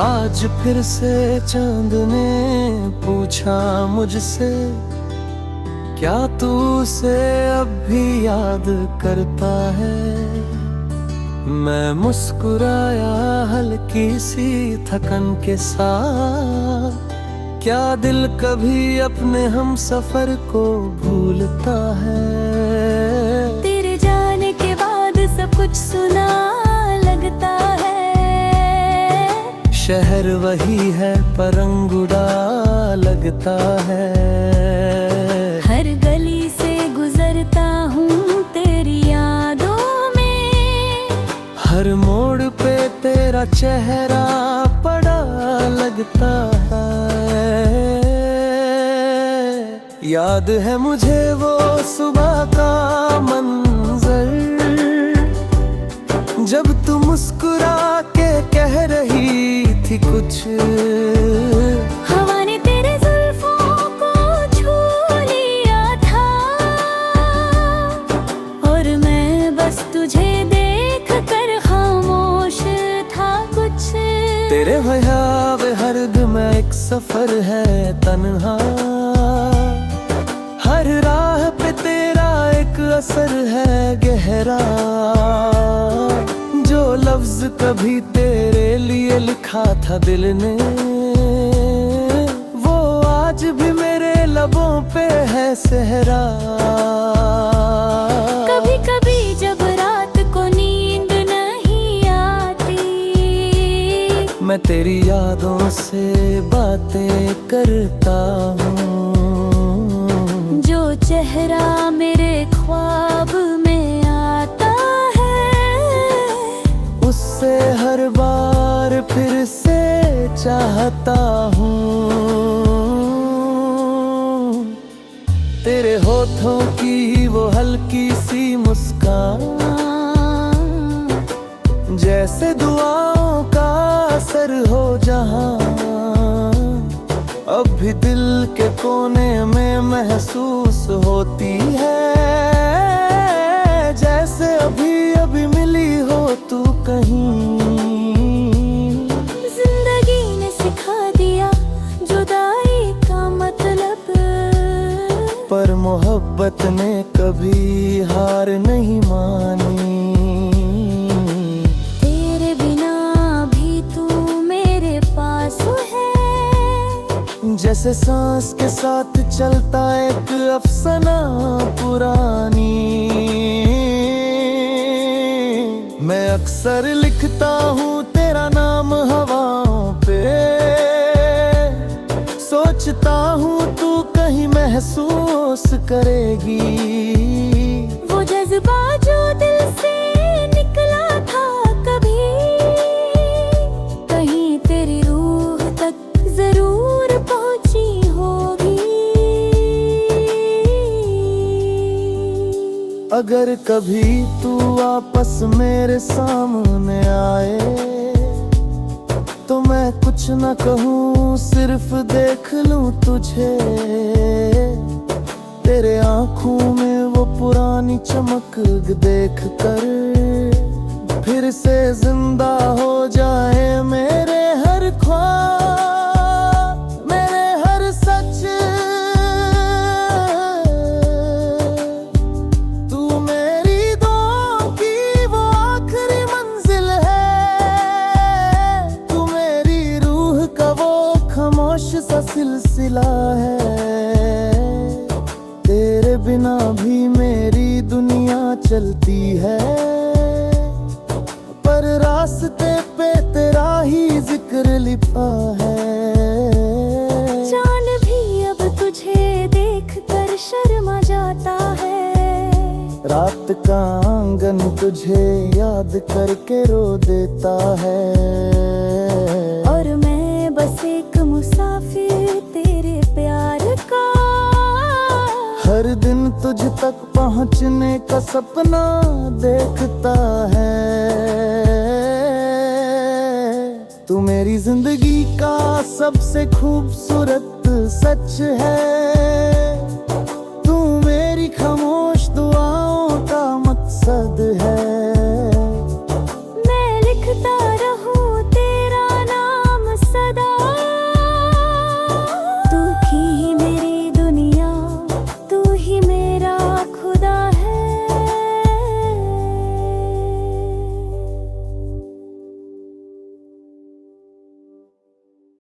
आज फिर से चांद ने पूछा मुझसे, क्या तू उसे अब भी याद करता है। मैं मुस्कुराया हल्की सी थकन के साथ, क्या दिल कभी अपने हम सफर को भूलता है। तेरे जाने के बाद सब कुछ सुना लगता है। शहर वही है पर रंग उड़ा लगता है। हर गली से गुजरता हूँ तेरी यादों में, हर मोड़ पे तेरा चेहरा पड़ा लगता है। याद है मुझे वो सुबह का मंजर, जब तू मुस्कुरा के कह रही थी कुछ। हवा ने तेरे जुल्फों को छू लिया था, और मैं बस तुझे देख कर खामोश था कुछ। तेरे भयावे हर्द में एक सफर है तन्हा, हर राह पे तेरा एक असर है गहरा। जो लफ्ज कभी तेरे लिए लिखा था दिल ने, वो आज भी मेरे लबों पे है सहरा। कभी कभी जब रात को नींद नहीं आती, मैं तेरी यादों से बातें करता हूँ। जो चेहरा मेरे ख्वाब में आता है, उससे हर बार फिर से चाहता हूँ। तेरे होठों की वो हल्की सी मुस्कान, जैसे दुआओं का असर हो जहाँ। अब भी दिल के कोने में महसूस होती है, जैसे अभी अभी मिली हो तू कहीं। जिंदगी ने सिखा दिया जुदाई का मतलब, पर मोहब्बत ने कभी हार नहीं मानी। तेरे बिना भी तू मेरे पास है, जैसे सांस के साथ चलता एक अफसाना पुरानी। मैं अक्सर लिखता हूँ तेरा नाम हवाओं पे, सोचता हूँ तू कहीं महसूस करेगी। वो जज्बा जो दिल से निकला था कभी, कहीं तेरी रूह तक जरूर पहुंची होगी। अगर कभी तू वापस मेरे सामने आए, तो मैं कुछ न कहूँ सिर्फ देख लूँ तुझे। तेरे आँखों में वो पुरानी चमक देख कर फिर से जिंदा हो जाए मेरे हर ख्वाब, मेरे हर सच। तू मेरी दुआओं की वो आखिरी मंजिल है, तू मेरी रूह का वो खामोश सा सिलसिला है। तेरे बिना भी मेरी दुनिया चलती है, पर रास्ते पे तेरा ही जिक्र लिखा है। चांद भी अब तुझे देख कर शर्मा जाता है, रात का आंगन तुझे याद करके रो देता है। और मैं बस एक मुसाफिर तेरे प्यार का, हर दिन तुझ तक पहुंचने का सपना देखता है। तू मेरी जिंदगी का सबसे खूबसूरत सच है, तू मेरी खामोश दुआओं का मकसद है।